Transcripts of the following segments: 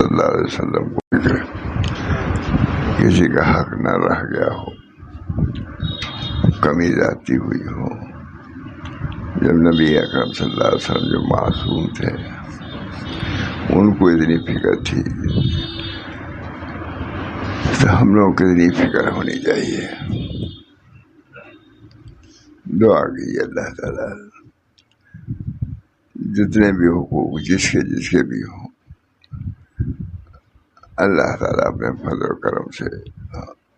اللہ علیہ وسلم کو کسی کا حق نہ رہ گیا ہو، کمی جاتی ہوئی ہو. جب نبی اکرم صلی اللہ علیہ وسلم جو معصوم تھے ان کو اتنی فکر تھی تو ہم لوگوں کو اتنی فکر ہونی چاہیے. دعا کیجیے اللہ تعالیٰ جتنے بھی حقوق جس کے بھی ہوں اللہ تعالیٰ اپنے فضل و کرم سے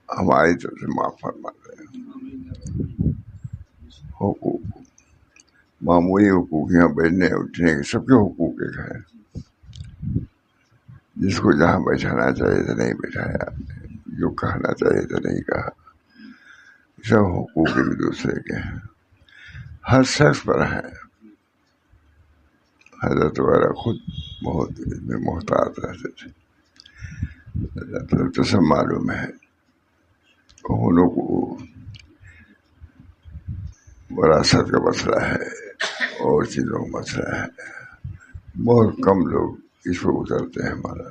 ہماری طرف سے معاف فرما دے. حقوق معمولی حقوق یہاں بیٹھنے اٹھنے کے سب کے حقوق ایک ہیں. جس کو جہاں بیٹھانا چاہیے تو نہیں بٹھایا، جو کہنا چاہیے تو نہیں کہا. سب حقوق ایک دوسرے کے ہیں، ہر شخص پر ہیں. حضرت وغیرہ خود بہت میں محتاط رہتے تھے. اللہ تعالیٰ تو سب معلوم ہے. انہوں کو وراثت کا مسئلہ ہے اور چیزوں کا مسئلہ ہے. بہت کم لوگ اس پہ اترتے ہیں. ہمارا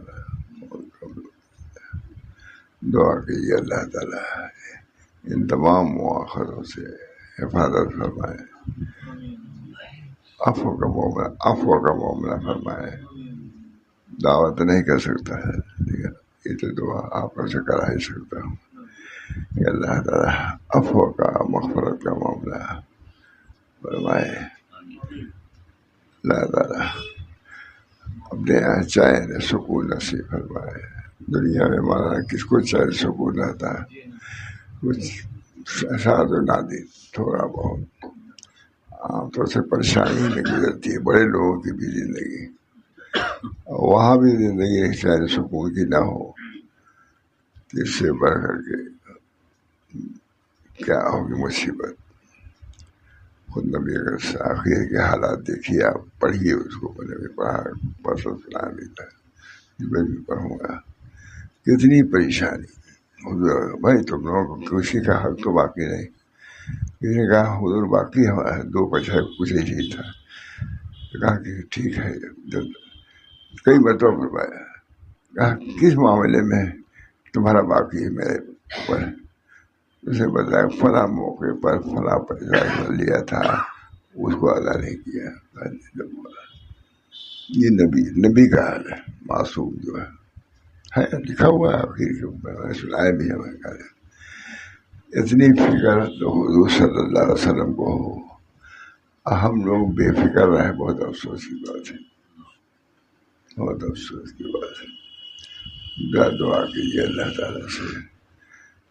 بہت کم لوگ. دعا کیجیے اللہ تعالیٰ ان تمام مواخذوں سے حفاظت فرمائے، عفو کا معاملہ فرمائے. دعوت نہیں کر سکتا ہے لیکن یہ تو دعا آپ سے کرا ہی سکتا ہوں کہ اللہ تعالیٰ عفو کا مغفرت کا معاملہ فرمائے. اللہ تعالیٰ اپنے یہاں چاہے سکون نصیب فرمائے. دنیا میں ہمارا کس کو چاہے سکون رہتا ہے، کچھ ساتھ و نادر تھوڑا بہت عام طور سے پریشانی میں گزرتی ہے بڑے لوگوں کی بھی زندگی. وہاں بھی زندگی چاہے سکون کی نہ ہو تو اس سے بڑھ کر کے کیا ہوگی مصیبت. خود نبی اگر آخر کے حالات دیکھیے، آپ پڑھیے اس کو. میں نے بھی پڑھا، پرسوں سنا بھی تھا، میں بھی پڑھوں گا. کتنی پریشانی. حضور بھائی تم لوگوں کو کسی کا حق تو باقی نہیں. کسی نے کہا حضور باقی ہمارا 2 پیسہ کچھ ہی نہیں تھا. کہا کہ ٹھیک ہے. جب کئی مرتبہ فرمایا، کہا کس معاملے میں تمہارا باقی ہے میرے اوپر. اسے بتایا فلاں موقع پر فلاں پیسہ لیا تھا، اس کو ادا نہیں کیا. یہ نبی کا حال ہے. معصوم جو ہے لکھا ہوا ہے آخر کے اوپر، سنایا بھی ہے. میں کہا اتنی فکر تو حضور صلی اللہ علیہ وسلم کو ہو، ہم لوگ بے فکر رہے. بہت افسوس کی بات ہے، بہت افسوس کی بات ہے. دعا کیجیے اللہ تعالیٰ سے.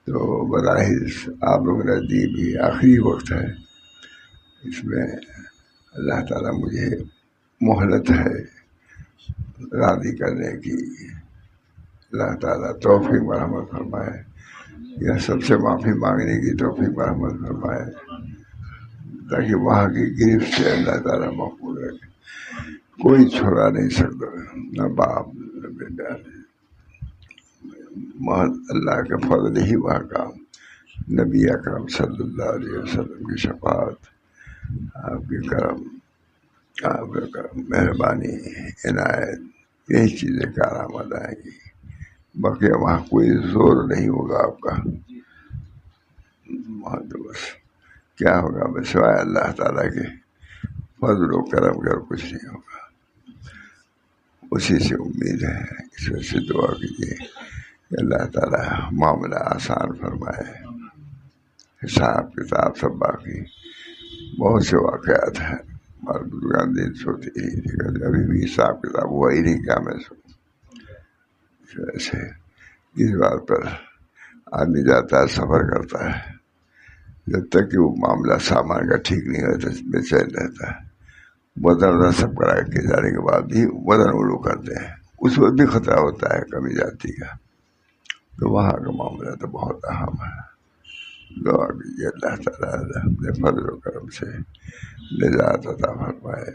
تو بظاہر آپ لوگ نزدیک بھی آخری وقت ہے، اس میں اللہ تعالیٰ مجھے مہلت ہے راضی کرنے کی. اللہ تعالیٰ توفیق مرحمت فرمائے، یا سب سے معافی مانگنے کی توفیق مرحمت فرمائے تاکہ وہاں کی گرفت سے اللہ تعالیٰ محفوظ رکھے. کوئی چھڑا نہیں سکتا، نہ باپ نہ بیٹا. اللہ کے فضل ہی وہاں کا. نبی اکرم صلی اللہ علیہ وسلم کی شفاعت، آپ کے کرم، آپ کا کرم، مہربانی، عنایت، یہی چیزیں کارآمد آئیں گی. باقی وہاں کوئی زور نہیں ہوگا آپ کا. وہاں تو بس کیا ہوگا، بس سوائے اللہ تعالیٰ کے فضل و کرم کا کچھ نہیں ہوگا. اسی سے امید ہے. اس وجہ سے دعا کیجیے کہ اللہ تعالیٰ معاملہ آسان فرمائے. حساب کتاب سب باقی بہت سے واقعات ہیں. بزرگان دن سوتے ہی ابھی بھی حساب کتاب ہوا ہی نہیں، کیا میں سو. اس وجہ سے اس بات پر آدمی جاتا ہے، سفر کرتا ہے، جب تک کہ وہ معاملہ سامان کا ٹھیک نہیں ہوتا بے چین رہتا ہے. بدن سب کرا کے جانے کے بعد بھی بدن وہ لوگ کرتے ہیں، اس وقت بھی خطرہ ہوتا ہے کمی جاتی کا. تو وہاں کا معاملہ تو بہت اہم ہے. دعا کیجیے اللہ تعالیٰ اپنے فضل و کرم سے نجات عطا فرمائے،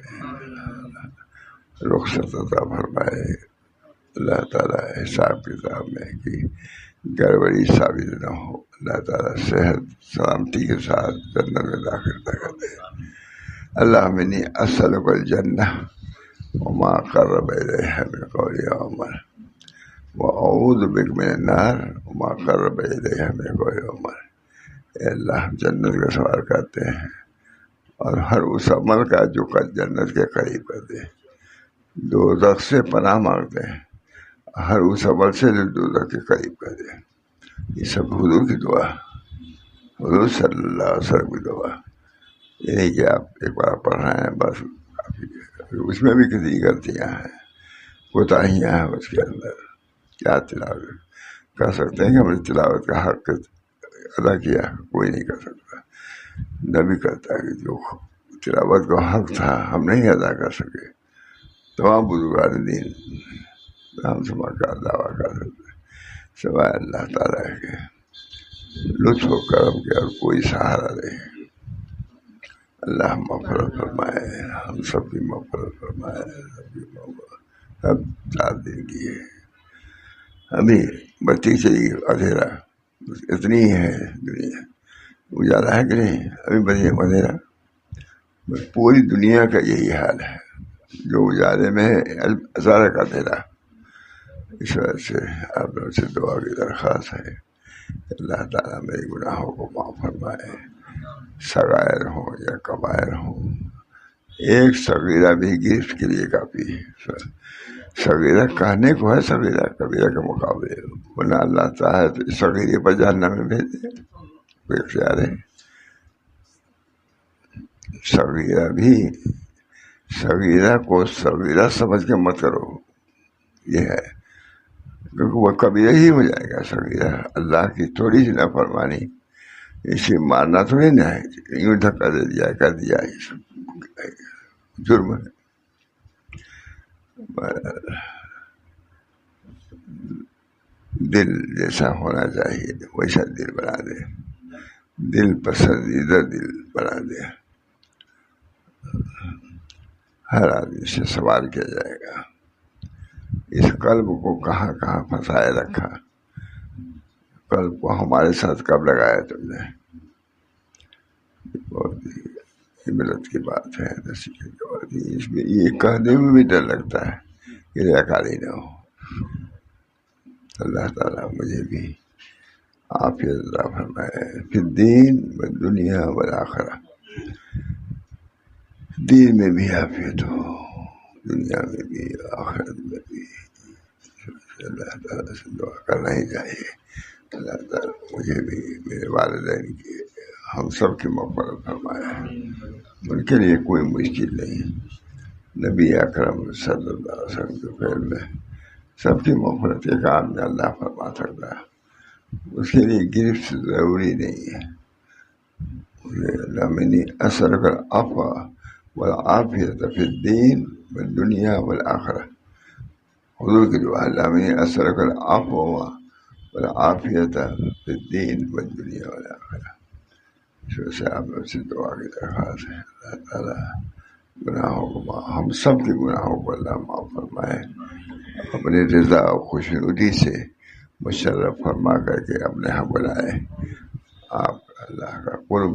رخصت عطا فرمائے. اللہ تعالیٰ حساب کتاب میں کہ گڑبڑی ثابت نہ ہو. اللہ تعالیٰ صحت سلامتی کے ساتھ جنت میں داخل کر دے. اللہم انی اسألک الجنہ وما قرب الیہا من قول و عمل. وأعوذ بک من النار وما قرب الیہا من قول وعمل۔ اے اللہ ہم جنت کا سوال کرتے ہیں اور ہر اس عمل کا جو کل جنت کے قریب کر دے، دوزخ سے پناہ مانگتے ہیں ہر اس عمل سے جو دوزخ کے قریب کر دے۔ یہ سب حضور کی دعا، حضور صلی اللہ علیہ وسلم کی دعا، یہ نہیں کہ آپ ایک بار پڑھ رہے ہیں بس کافی ہے۔ اس میں بھی کتنی غلطیاں ہیں، کوتاہیاں ہیں اس کے اندر۔ کیا تلاوت کر سکتے ہیں کہ ہم نے تلاوت کا حق ادا کیا؟ کوئی نہیں کر سکتا۔ نبی کرتا ہے کہ جو تلاوت کا حق تھا ہم نہیں ادا کر سکے، تمام بزرگان دین ہم سما کا دعویٰ کر سکتے سوائے اللہ تعالیٰ کے لطف و کرم کے اور کوئی سہارا نہیں۔ اللہ مغفرت فرمائے، ہم سب کی مغفرت فرمائے، سب 4 دن کی ہے، ابھی بتی چلی اندھیرا، اتنی ہی ہے دنیا، اجالا ہے کہ نہیں؟ ابھی بتی اندھیرا، پوری دنیا کا یہی حال ہے، جو اجالے میں ہے ازارہ کا اندھیرا۔ اس وجہ سے آپ لوگوں سے دعا کی درخواست ہے، اللہ تعالیٰ میرے گناہوں کو معاف فرمائے، صغائر ہوں یا کبائر ہوں۔ ایک صغیرہ بھی گرفت کے لیے کافی ہے، صغیرہ کہنے کو ہے صغیرہ کبیرہ کے مقابلے، ورنہ اللہ چاہے تو اس صغیرے پر جہنم میں بھیج دے، کوئی اختیار ہے۔ صغیرہ بھی، صغیرہ کو صغیرہ سمجھ کے مت کرو، یہ ہے کیونکہ وہ کبیرہ ہی ہو جائے گا۔ صغیرہ اللہ کی تھوڑی سی نافرمانی، اسے مارنا تھوڑی نہ ہے، یوں دھکا دے دیا کر دیا، یہ سب جرم ہے۔ دل جیسا ہونا چاہیے ویسا دل بنا دے، دل پسندیدہ دل بنا دے۔ ہر آدمی سے سوال کیا جائے گا، اس قلب کو کہاں کہاں پھنسائے رکھا، قلب کو ہمارے ساتھ کب لگایا تم نے؟ بہت عبرت کی بات ہے، نصیحت کی بات ہے۔ اس میں یہ کہنے میں بھی ڈر لگتا ہے کہ ریاکاری نہ ہو۔ اللہ تعالیٰ مجھے بھی عافیت عطا فرمائے فی الدین والدنیا والآخرہ، دین میں بھی عافیت ہو، دنیا میں بھی آخرت میں بھی۔ اللہ تعالیٰ سے دعا کرنا ہی چاہیے، اللہ تعالیٰ مجھے بھی، میرے والدین کی، ہم سب کی مغفرت فرمائے۔ ان کے لیے کوئی مشکل نہیں، نبی اکرم صلی اللہ علیہ وسلم کے فعل میں سب کی مغفرت ایک کام میں اللہ فرما سکتا ہے، اس کے لیے گرفت ضروری نہیں ہے۔ لمنی اسألک العفو والعافیۃ فی الدین والدنیا والآخرہ، حضور کی دعا، لمنی اسألک العفو والعافیۃ فی الدین والدنیا والآخرہ۔ اس وجہ سے آپ لوگ سے دعا کی درخواست ہے، اللہ تعالیٰ گناہوں کو ہم سب کے گناہوں کو اللہ معاف فرمائے، اپنی رضا اور خوشنودی سے مشرف فرما کر کے اپنے یہاں بلائے۔ آپ اللہ کا قرب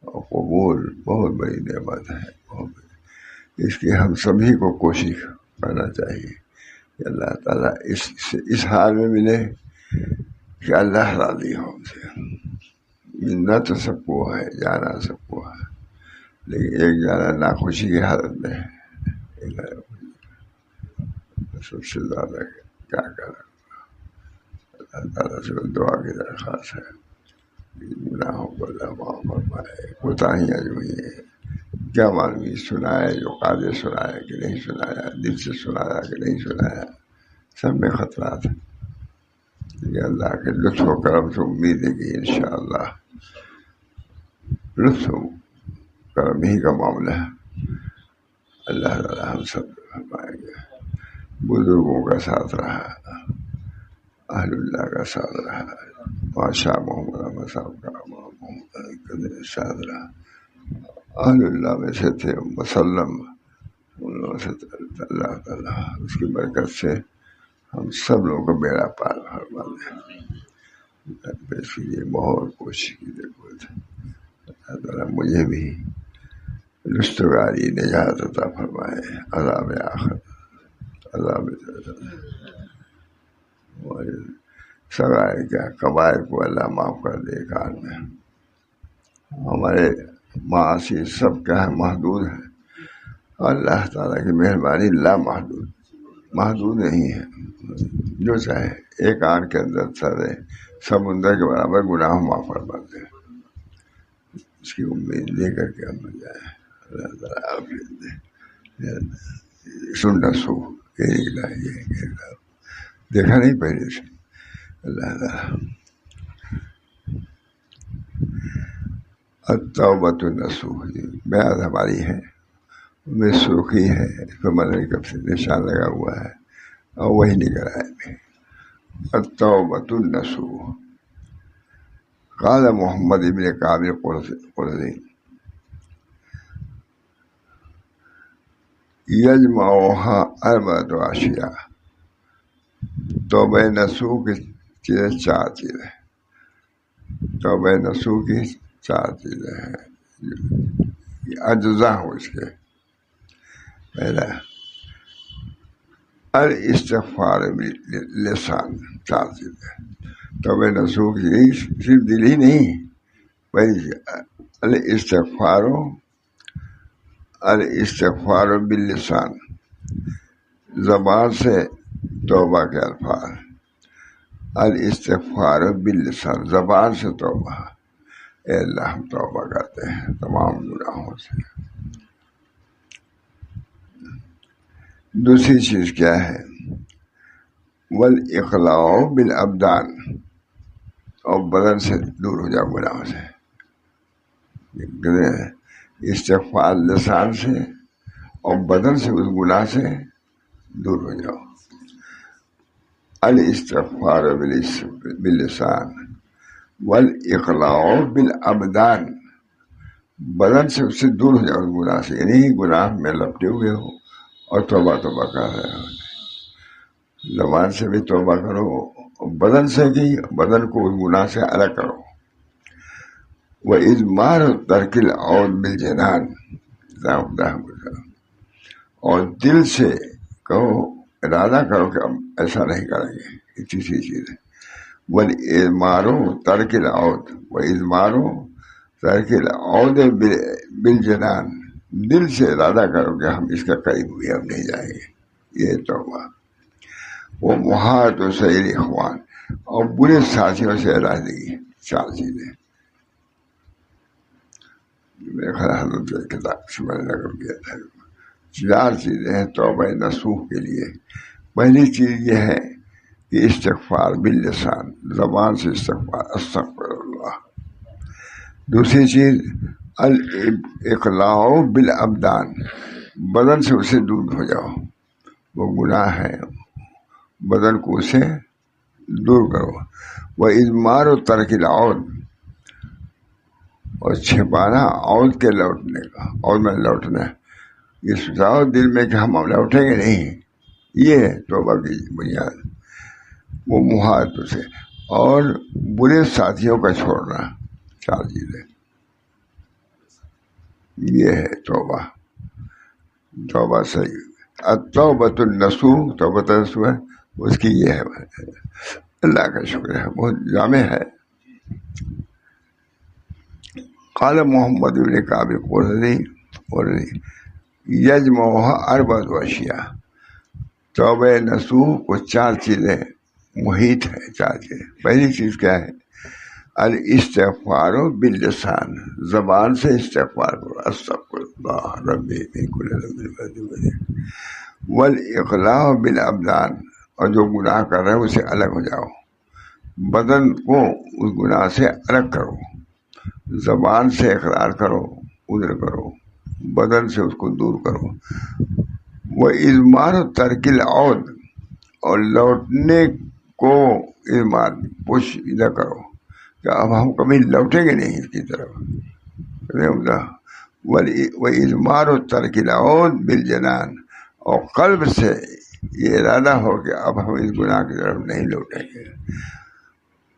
اور قبول بہت بڑی نعمت ہے، بہت بڑی، اس کی ہم سبھی کو کوشش کرنا چاہیے کہ اللہ تعالیٰ اس حال میں ملے کہ اللہ راضی ہو ہم سے۔ ملنا تو سب کو ہے، جانا سب کو ہے، لیکن ایک جانا ناخوشی کی حالت میں ہے، سب سے زیادہ کیا کریں۔ اللہ تعالیٰ سے دعا کی درخواست ہے، گناہوں کو اللہ معاف فرمائے، کوتاہیاں جو ہوئی ہیں کیا معلوم سنایا جو قاضی سنایا کہ نہیں سنایا، دل سے سنایا کہ نہیں سنایا، سب میں خطرات ہیں، لیکن اللہ کے لطف و کرم سے امید ہے کہ انشاءاللہ لطف و کرم ہی کا معاملہ ہے، اللہ تعالیٰ ہم سب فرمائیں گے۔ بزرگوں کا ساتھ رہا، اہل اللہ کا ساتھ رہا، بادشاہ محمد احمد صاحب کا محمد ساتھ رہا، اہل اللہ میں سے تھے مسلم، ان لوگوں سے اللہ تعالیٰ اس کی برکت سے ہم سب لوگوں کو بیڑا پار فرما دے۔ اس لیے بہت کوشش کی ضرورت ہے، اللہ تعالیٰ مجھے بھی رستگاری نجات عطا فرمائے، عذاب آخرت، عذاب سغائر کیا کبائر کو اللہ معاف کر دے ایک حال میں. ہمارے معاصی سب کیا ہے محدود ہے. اللہ تعالیٰ کی مہربانی لامحدود محدود نہیں ہے. جو چاہے ایک آنکھ کے اندر سارے سمندر کے برابر گناہ معاف فرماتے ہیں. اس کی امید لے کر کے ہم جائیں. اللہ تعالیٰ عافیت دے. سننا سو یہ نکلا یہ نکلا دیکھا نہیں پہلے سے. اللہ تعالیٰ التوبۃ النصوح بیعت ہماری ہے میں سرخی ہے. اس پر مدنی کب سے نشان لگا ہوا ہے اور وہی نکل آئے. التوبۃ النصوح. قال محمد ابن کعب قرظی یجمعها اربعۃ اشیاء. توبہ نصوح کی چیزیں چار چیزیں. توبہ نصوح کی چار چیزیں ہیں اجزا ہو اس کے. پہلا الاستغفار باللسان. چار چیزیں توبہ نصوح کی صرف دل ہی نہیں. پہلی الاستغفار باللسان زبان سے توبہ کے الفاظ. الاستغفار باللسان زبان سے توبہ. اے اللہ ہم توبہ کرتے ہیں تمام گناہوں سے. دوسری چیز کیا ہے؟ والاقلاع بالابدان اور بدن سے دور ہو جاؤ گناہوں سے. استغفار لسان سے اور بدن سے اس گناہ سے دور ہو جاؤ. الاستغفار باللسان والاقلاع بالابدان بدن سے اس سے دور ہو جاؤ گناہ سے. یعنی گناہ میں لپٹے ہوئے ہو اور توبہ کر رہے ہو. زبان سے بھی توبہ کرو اور بدن سے بھی بدن کو اس گناہ سے الگ کرو. وَإِذْمَارُ تَرْكِ الْعَوْدِ بِالْجَنَانِ اور دل سے کہو ارادہ کرو کہ اب ایسا نہیں کریں گے. یہ تیسری چیز ہے. وَإِذْمَارُ تَرْكِ الْعَوْدِ وَإِذْمَارُ تَرْكِ الْعَوْدِ بِالْجَنَانِ دل سے ارادہ کرو کہ ہم اس کا قریب ہوئے اب نہیں جائیں گے. یہ توبہ. وہ محاط و سعید اخوان اور برے ساتھیوں سے علیحدگی. چار چیزیں میرے خیال حضرت کتاب سے میں نے نقل کیا تھا. چار چیزیں ہیں توبہ نصوح کے لیے. پہلی چیز یہ ہے کہ استغفار باللسان زبان سے استغفار استغفر اللہ. دوسری چیز الاقلاع بالابدان بدن سے اسے دور ہو جاؤ. وہ گناہ ہے بدن کو اسے دور کرو. وَإِذْمَارُ تَرْكِ الْعَوْدِ اور چھپانا عود کے لوٹنے کا. عود میں لوٹنا یہ سوچاؤ دل میں کہ ہم لوٹیں گے نہیں. یہ ہے توبہ کی بنیاد. وہ محاط سے اور برے ساتھیوں کا چھوڑنا. چار چیزیں یہ ہے توبہ. توبہ صحیح. التوبۃ النصوح توبۃ النصوح ہے اس کی یہ ہے. اللہ کا شکر ہے بہت جامع ہے. قال محمد بن کعب قرظی یجمعها اربعۃ اشیاء. توبہ نصوح کو چار چیزیں محیط ہے. چار چیزیں. پہلی چیز کیا ہے؟ الاستغفار باللسان زبان سے استغفار کرو استغفر اللہ ربی من کل ذنب. والاقلاع بالابدان اور جو گناہ کر رہے ہیں اسے الگ ہو جاؤ. بدن کو اس گناہ سے الگ کرو. زبان سے اقرار کرو ادھر کرو بدن سے اس کو دور کرو. وَإِذْمَارُ تَرْكِ الْعَوْدِ اور لوٹنے کو اذمار پوش نہ کرو کہ اب ہم کبھی لوٹیں گے نہیں اس کی طرف. وَإِذْمَارُ تَرْكِ الْعَوْدِ بِالْجَنَانِ اور قلب سے یہ ارادہ ہو کہ اب ہم اس گناہ کی طرف نہیں لوٹیں گے.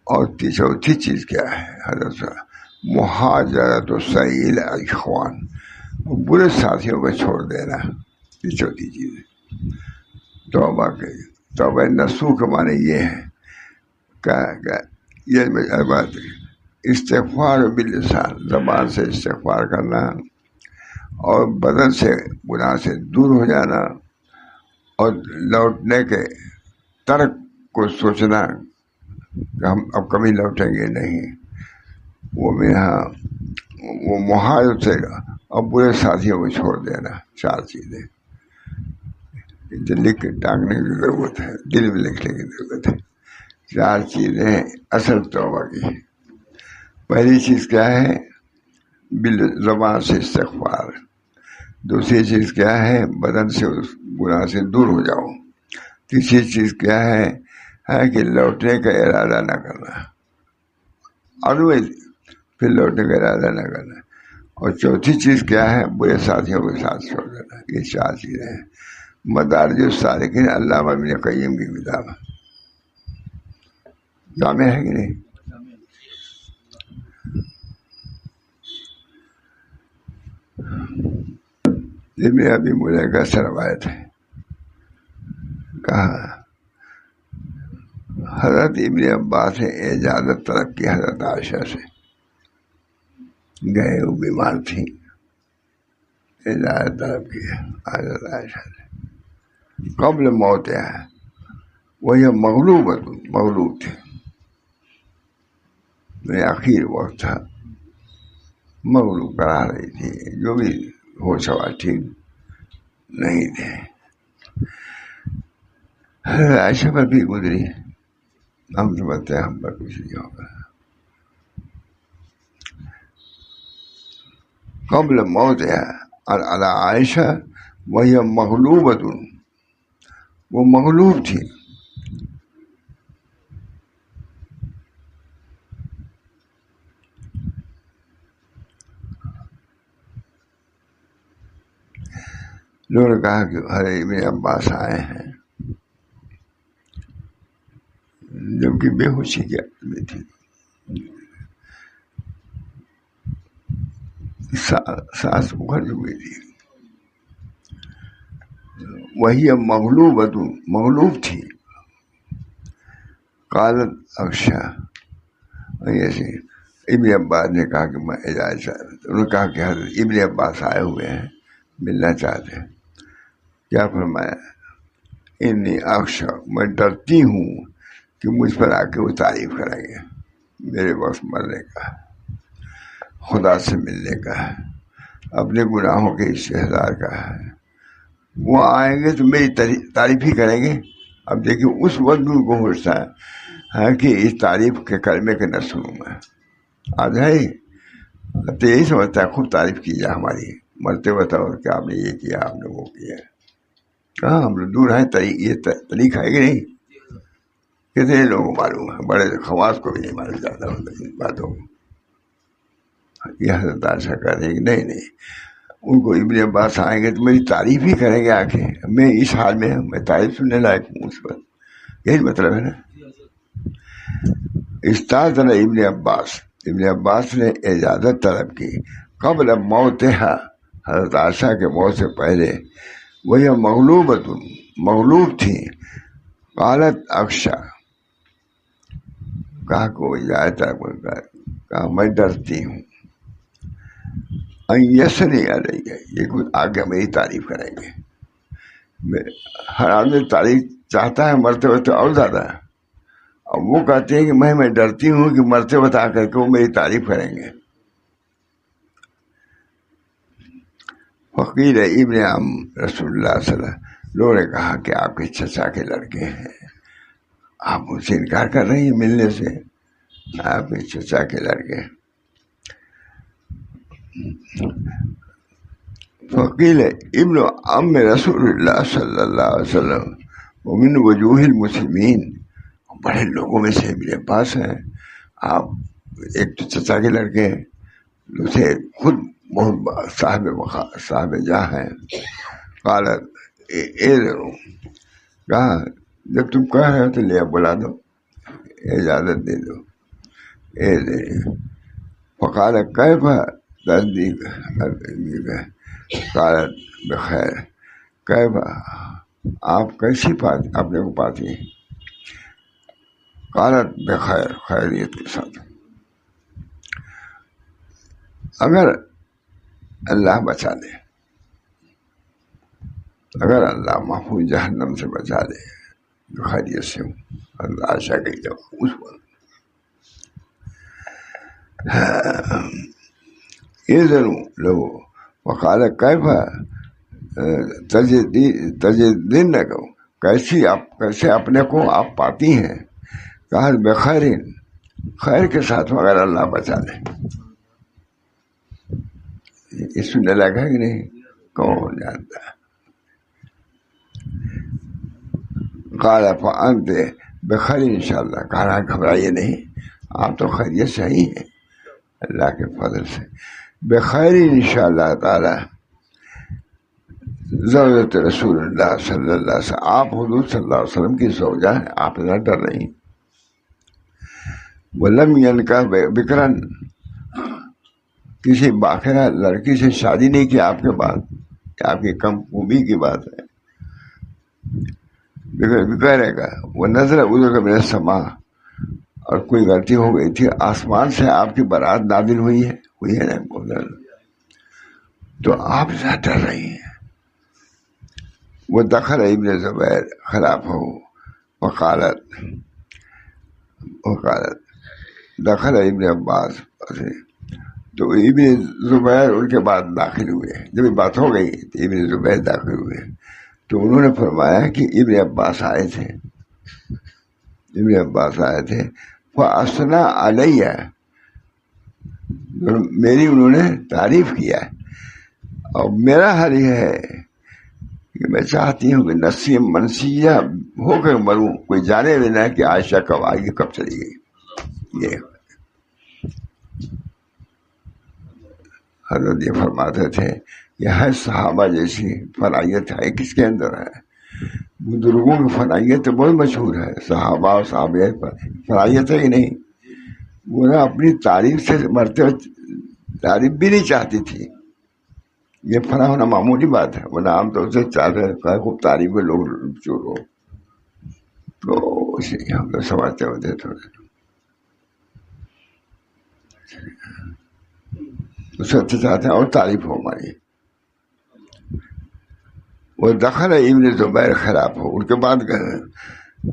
اور چوتھی چیز کیا ہے حضرت مہاجرت السیء الاخوان برے ساتھیوں کو چھوڑ دینا. یہ چوتھی چیز ہے توبہ کے. توبہ نصوح کے معنی یہ ہے کیا یہ بات استغفار باللسان، زبان سے استغفار کرنا، اور بدن سے گناہ سے دور ہو جانا، اور لوٹنے کے ترک کو سوچنا کہ ہم اب کبھی لوٹیں گے نہیں، وہ محال سے، اور برے ساتھیوں کو چھوڑ دینا۔ چار چیزیں لکھ کے ٹانگنے کی ضرورت ہے، دل میں لکھنے کی ضرورت ہے۔ چار چیزیں اصل توبہ کی۔ پہلی چیز کیا ہے؟ زبان سے استغفار۔ دوسری چیز کیا ہے؟ بدن سے اس گناہ سے دور ہو جاؤ۔ تیسری چیز کیا ہے کہ لوٹنے کا ارادہ نہ کرنا، آلویز پھر لوٹنے کا ارادہ نہ کرنا۔ اور چوتھی چیز کیا ہے؟ برے ساتھیوں کے ساتھ چھوڑ دینا۔ یہ چار چیزیں ہیں۔ مدارج السالکین علامہ ابن قیم کی کتاب جامع ہے کہ نہیں؟ ابن ابی ملیکہ سے روایت ہے، کہا حضرت ابن عباس نے اجازت طلب کی حضرت عائشہ سے، گئے وہ بیمار تھی، اجازت طلب کی حضرت عائشہ سے قبل موت ہے، وہ یہ مغلوب تھی، میرے آخر وقت تھا، مغلوب کرا رہی تھی، جو بھی ہو سوا ٹھیک نہیں تھے۔ حضرت عائشہ پر بھی گزری، ہم سمجھتے ہیں ہم پر کچھ نہیں ہوگا۔ قبل موت ہے علی عائشہ وہی مغلوبۃ، وہ مغلوب تھی، لوگوں نے کہا کہ حضرت ابن عباس آئے ہیں، جبکہ بے ہوشی کی حالت میں تھی، سانس اکھڑ چکی تھی، وہی مغلوب تھی، قالت اخشا، ایسے ابن عباس نے کہا کہ میں اجازت چاہتا ہوں۔ انہوں نے کہا کہ حضرت ابن عباس آئے ہوئے ہیں، ملنا چاہتے ہیں۔ کیا فرمایا؟ انی اخشا، میں ڈرتی ہوں کہ مجھ پر آ کے وہ تعریف کریں گے میرے وقت مرنے کا، خدا سے ملنے کا، اپنے گناہوں کے استحضار کا۔ وہ آئیں گے تو میری تعریف ہی کریں گے۔ اب دیکھیں اس وقت بھی ان کو ہوتا ہے کہ اس تعریف کے کلمے کے نہ سنوں میں، آج ہے تو یہی سمجھتا ہے خوب تعریف کی جائے ہماری، مرتے بتاؤ کہ آپ نے یہ کیا، آپ نے وہ کیا۔ کہاں ہم لوگ دور ہیں، یہ طریق ہے کہ نہیں؟ کتنے لوگوں کو معلوم ہے، بڑے خواص کو بھی نہیں معلوم جاتا ان باتوں کو۔ یہ حضرت عائشہ کہہ رہے ہیں کہ نہیں، ان کو ابن عباس آئیں گے تو میری تعریف ہی کریں گے آ کے، میں اس حال میں ہوں، میں تعریف سننے لائق ہوں اس وقت۔ یہی مطلب ہے نا۔ استاذن ابن عباس نے اجازت طلب کی قبل موتها، حضرت عائشہ کے موت سے پہلے، وہ مغلوب تھی، قالت اخشا، کہا کو اجازت کہا میں ڈرتی ہوں، یسنی علیہ، یہ کچھ آگے میری تعریف کریں گے۔ ہر آدمی تعریف چاہتا ہے مرتے وقت اور زیادہ، اب وہ کہتے ہیں کہ میں ڈرتی ہوں کہ مرتے وقت آ کر کے وہ میری تعریف کریں گے۔ فقیل ابن عم رسول اللہ صلی اللہ علیہ وسلم، لوگوں نے کہا کہ آپ کے چچا کے لڑکے ہیں، آپ ان سے انکار کر رہی ہیں ملنے سے، آپ کے چچا کے لڑکے۔ فقیل ابن عم رسول اللہ صلی اللہ علیہ وسلم ومن وجوہ المسلمین، بڑے لوگوں میں سے ابن عباس ہیں، آپ ایک تو چچا کے لڑکے، دوسرے خود بہت صاحب جاہ ہیں۔ قالت کہا جب تم کہہ رہے ہو تو لے بلا دو، اجازت دے دو۔ فقال کیف تصدیق، قالت بخیر، کیف، آپ کیسی بات اپنے کو پاتی ہیں؟ قالت بخیر، خیریت کے ساتھ. اگر اللہ بچا لے، اگر اللہ محفوظ جہنم سے بچا لے تو خیریت سے ہوں. عائشہ کی جواب اس پر یہ ضرور لوگوں وقال کیف تجدین کو، کیسے اپنے کو آپ پاتی ہیں. کہا بخیر، خیر کے ساتھ مگر اللہ بچا لے. اس میں لگا کہ نہیں، کون جانتا. قال فانت بخیر انشاءاللہ. کہا گھبرائیے نہیں، آپ تو خیریت سے ہی ہیں اللہ کے فضل سے. بخیر انشاءاللہ تعالی. زوجۃ رسول اللہ صلی اللہ علیہ وسلم، آپ حضور صلی اللہ علیہ وسلم کی زوجہ ہیں، آپ نہ ڈر رہی. ولم ينکح بکرن، کسی باخرہ لڑکی سے شادی نہیں کی آپ کے بعد. آپ کی کم خوبی کی بات ہے. بکر رہے گا. وہ نظر ادھر کا میرا سما، اور کوئی غلطی ہو گئی تھی، آسمان سے آپ کی بارات نازل ہوئی ہے نا، تو آپ زیادہ ڈر رہی ہیں. وہ دخل ابن زبیر خلاف ہو وقالت دخل ابن عباس، تو ابن زبیر ان کے بعد داخل ہوئے. جب یہ بات ہو گئی تو ابن زبیر داخل ہوئے، تو انہوں نے فرمایا کہ ابن عباس آئے تھے فاثنا علیہ، میری انہوں نے تعریف کیا. اور میرا حال یہ ہے کہ میں چاہتی ہوں کہ نسیم منسیہ ہو کر مروں، کوئی جانے بھی نہ کہ عائشہ کب آئی کب چلی گئی. یہ حضرت یہ فرماتے تھے کہ ہے صحابہ جیسی فلاحیت ہے کس کے اندر ہے. بزرگوں کی فلاحیت تو بہت مشہور ہے، صحابہ اور صحابیت پر فلاحیت ہے ہی نہیں. وہ نہ اپنی تعریف سے مرتے تعریف بھی نہیں چاہتی تھی. یہ فلاح ہونا معمولی بات ہے، ورنہ عام طور سے چاہتے ہیں خوب تعریف میں لوگ چور ہو. تو اسی ہم لوگ سمجھتے ہوتے تھوڑے اس سے اچھا چاہتے ہیں اور تعریف ہو ہماری. وہ دخل ابن زبیر خلاف ہو. ان کے بعد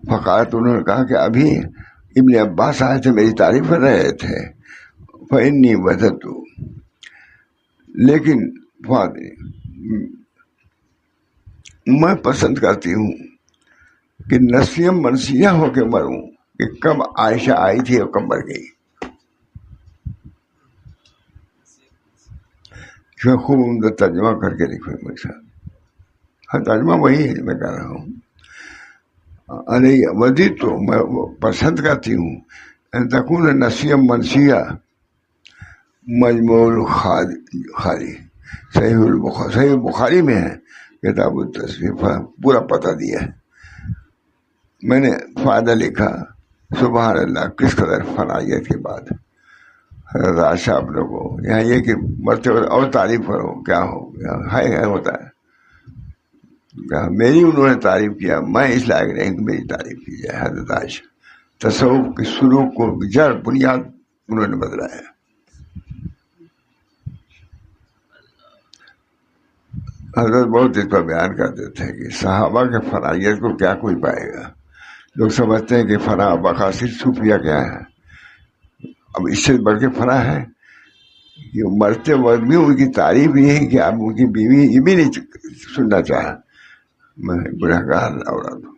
فقالت، انہوں نے کہا کہ ابھی ابن عباس آئے تھے، میری تعریف کر رہے تھے. فإنی وجدت، لیکن میں پسند کرتی ہوں کہ نسیم منسیہ ہو کے مروں، کہ کب عائشہ آئی تھی اور کب مر گئی. خوب عمدہ ترجمہ کر کے لکھو میرے ساتھ. ہاں ترجمہ وہی ہے میں کہہ رہا ہوں. علیہ ودیت، تو میں پسند کرتی ہوں ان تکون نسیم منسیہ مجموع الخاری. صحیح بخاری میں ہے، کتاب التصویر پورا پتہ دیا ہے. میں نے فائدہ لکھا. سبحان اللہ، کس قدر فلاحیت کے بعد حضرت عائشہ آپ لوگوں کو یہاں یہ کہ مرتے وقت اور تعریف کرو، کیا ہو ہے ہوتا ہے. میری انہوں نے تعریف کیا، میں اس لائق نہیں کہ میری تعریف کی جائے. حضرت عائشہ تصوف کے سلوک کو جڑ بنیاد انہوں نے بدلایا. حضرت بہت اس پر بیان کرتے تھے کہ صحابہ کے فلاحیت کو کیا کوئی پائے گا. لوگ سمجھتے ہیں کہ فلاح بقاصد صوفیہ کیا ہے. اب اس سے بڑھ کے فلاح ہے کہ مرتے وقت بھی ان کی تعریف یہ ہے کہ اب ان کی بیوی یہ بھی نہیں سننا چاہا. میں گنہگار عورت ہوں.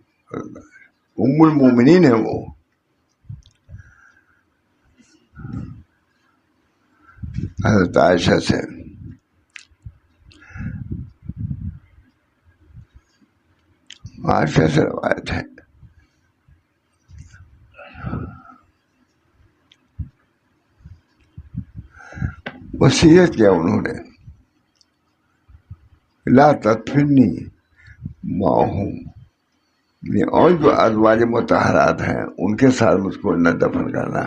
ام المومنین ہے وہ. حضرت عائشہ سے روایت ہے. وصیت کیا انہوں نے، لا تدفنی معہم، اور جو ازواج مطہرات ہیں ان کے ساتھ مجھ کو نہ دفن کرنا.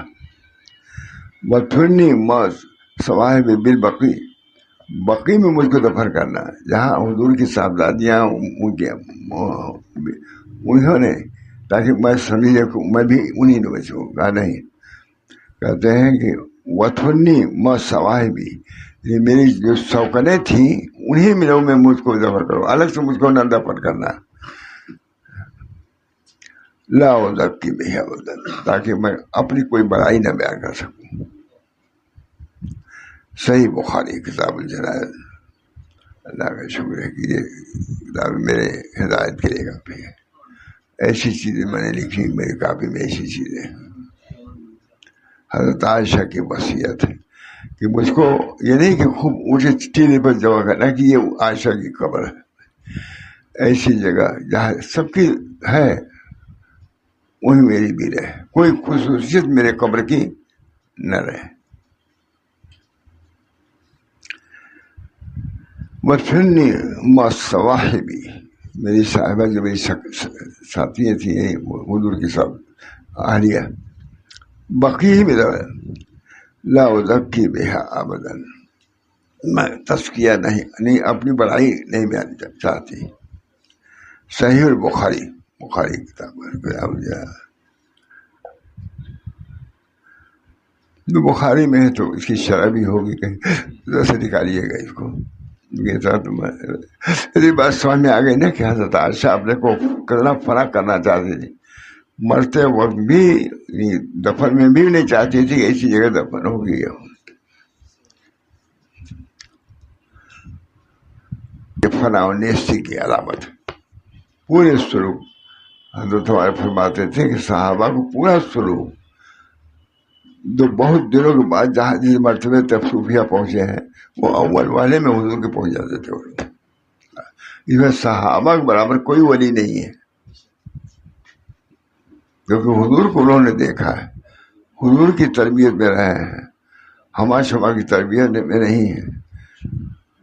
وَدْفِنِّي مَعَ صَوَاحِبِ بِالْبَقِيعِ، بقی میں مجھ کو دفن کرنا، جہاں حضور کی صاحبزادیاں انہوں نے تاکہ میں سمجھے کہ میں بھی انہیں میں سے ہوں. کہا نہیں. کہتے ہیں کہ وطنی میں سوائے بھی، یہ میری جو سوکنیں تھیں انہیں ملوں میں مجھ کو دفن کرو، الگ سے مجھ کو نہ دفن کرنا. لا ازکی بہ ابدا، تاکہ میں اپنی کوئی بڑائی نہ بیان کر سکوں. صحیح بخاری کتاب الجنائز. اللہ کا شکر ہے کہ یہ کتاب میرے ہدایت کے لیے کافی ہے. ایسی چیزیں میں نے لکھی میری کاپی میں، ایسی چیزیں. حضرت عائشہ کی وصیت ہے کہ مجھ کو یہ نہیں کہ خوب اونچے ٹیلے پر جمع کرنا کہ یہ عائشہ کی قبر ہے. ایسی جگہ جہاں سب کی ہے وہی میری بھی رہے، کوئی خصوصیت میرے قبر کی نہ رہے. وَفِرْنِي مَا صَوَاحِبِي، میری صاحبہ جو میری ساتھیاں تھیں حضور کی سب اہلیہ، بقی میں لا ازکی بہا ابدا، میں تزکیہ نہیں اپنی بڑائی نہیں بیان چاہتی. صحیح البخاری، بخاری کتاب بخاری میں ہے تو اس کی شرح بھی ہوگی، کہیں سے نکالیے گا اس کو. یہ بات سمجھ میں آ گئی نا کہ حضرت عائشہ اپنے کو کتنا فنا کرنا چاہتی تھی. مرتے وقت بھی دفن میں بھی نہیں چاہتی تھی کہ ایسی جگہ دفن ہوگی. یہ فنا و نیستی کی علامت. پورے سلوک حضرت ہمارے فرماتے تھے کہ صحابہ کو پورا سلوک جو بہت دنوں کے بعد جہاں جس مرتبے تک صوفیہ پہنچے ہیں وہ اول والے میں حضور کے پہنچ جاتے تھے. اس میں صحابہ کے برابر کوئی ولی نہیں ہے، کیونکہ حضور کو انہوں نے دیکھا ہے، حضور کی تربیت میں رہے ہیں، ہما شما کی تربیت میں نہیں ہے.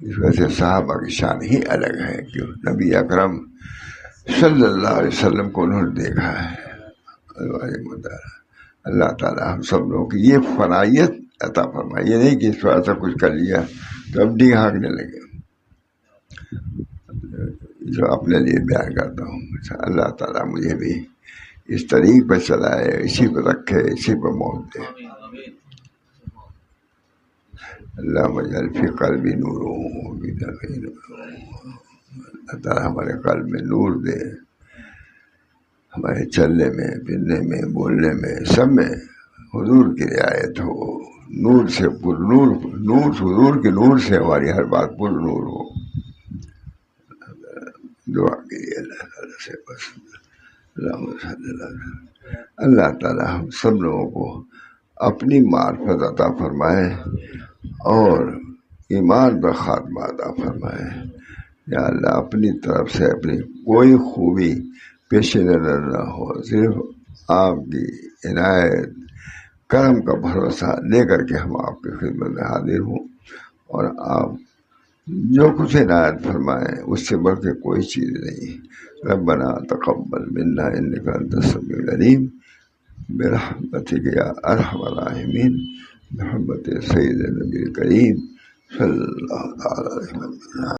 اس وجہ سے صحابہ کی شان ہی الگ ہے کہ نبی اکرم صلی اللہ علیہ وسلم کو انہوں نے دیکھا ہے. اللہ تعالیٰ ہم سب لوگوں کی یہ فنائیت عطا فرمائے. یہ نہیں کہ اس پر ایسا کچھ کر لیا تو اب ڈی ہانکنے لگے. جو اپنے لیے بیان کرتا ہوں، اللہ تعالیٰ مجھے بھی اس طریق پہ چلائے، اسی پہ رکھے، اسی پہ موت دے. اللہ مجعل فی قلبی نور، اللہ تعالیٰ ہمارے قلب میں نور دے، ہمارے چلنے میں، پھرنے میں، بولنے میں، سب میں حضور کی رعایت ہو. نور سے پر نور، نور حضور کے نور سے ہماری ہر بات پر نور ہو. دعا کیجیے اللہ تعالیٰ سے بس. اللہ تعالیٰ ہم سب لوگوں کو اپنی معرفت عطا فرمائے اور ایمان پر خاتمہ عطا فرمائے. یا اللہ اپنی طرف سے اپنی کوئی خوبی پیش نظر نہ ہو، صرف آپ کی عنایت کرم کا بھروسہ لے کر کے ہم آپ کی خدمت میں حاضر ہوں، اور آپ جو کچھ عنایت فرمائیں اس سے بڑھ کے کوئی چیز نہیں. ربنا تقبل منا انک انت السمیع العلیم برحمتک یا ارحم الراحمین، محمد سید النبی کریم صلی اللہ تعالی علیہ وسلم.